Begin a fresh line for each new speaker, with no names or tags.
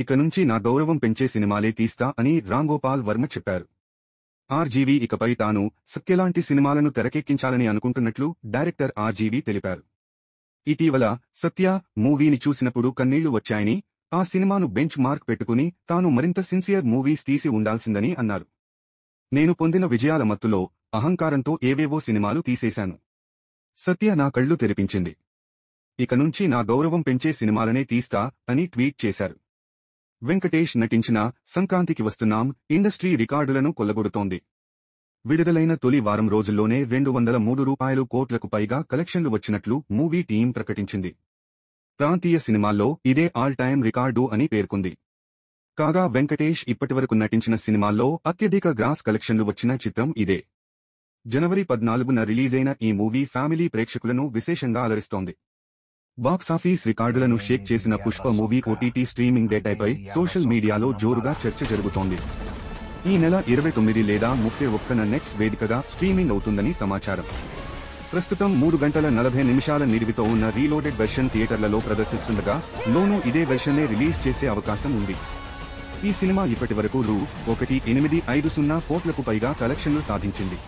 ఇక నుంచి నా గౌరవం పెంచే సినిమాలే తీస్తా అని రాంగోపాల్ వర్మ చెప్పారు. ఆర్జీవీ ఇకపై తాను సత్యలాంటి సినిమాలను తెరకెక్కించాలని అనుకుంటున్నట్లు డైరెక్టర్ ఆర్జీవీ తెలిపారు. ఇటీవల సత్య మూవీని చూసినప్పుడు కన్నీళ్లు వచ్చాయని, ఆ సినిమాను బెంచ్ మార్క్ పెట్టుకుని తాను మరింత సిన్సియర్ మూవీస్ తీసి ఉండాల్సిందని అన్నారు. నేను పొందిన విజయాల మత్తులో అహంకారంతో ఏవేవో సినిమాలు తీసేశాను. సత్య నా కళ్ళు తెరిపించింది. ఇక నుంచి నా గౌరవం పెంచే సినిమాలనే తీస్తా అని ట్వీట్ చేశారు. వెంకటేష్ నటించిన సంక్రాంతికి వస్తున్నాం ఇండస్ట్రీ రికార్డులను కొల్లగొడుతోంది. విడుదలైన తొలి వారం రోజుల్లోనే 203 కోట్లకు పైగా కలెక్షన్లు వచ్చినట్లు మూవీ టీం ప్రకటించింది. ప్రాంతీయ సినిమాల్లో ఇదే ఆల్ టైమ్ రికార్డు అని పేర్కొంది. కాగా వెంకటేష్ ఇప్పటివరకు నటించిన సినిమాల్లో అత్యధిక గ్రాస్ కలెక్షన్లు వచ్చిన చిత్రం ఇదే. జనవరి 14న రిలీజైన ఈ మూవీ ఫ్యామిలీ ప్రేక్షకులను విశేషంగా అలరిస్తోంది. బాక్సాఫీస్ రికార్డులను షేక్ చేసిన పుష్ప మూవీ ఓటీటీ స్ట్రీమింగ్ డేటాపై సోషల్ మీడియాలో జోరుగా చర్చ జరుగుతోంది. ఈ నెల 29 లేదా 31న నెక్స్ట్ వేదికగా స్ట్రీమింగ్ అవుతుందని సమాచారం. ప్రస్తుతం 3 గంటల 40 నిమిషాల నిడివితో ఉన్న రీలోడెడ్ వెర్షన్ థియేటర్లలో ప్రదర్శిస్తుండగా లోనూ ఇదే వెర్షన్నే రిలీజ్ చేసే అవకాశం ఉంది. ఈ సినిమా ఇప్పటివరకు రూ. 1.850 కోట్లకు పైగా కలెక్షన్లు సాధించింది.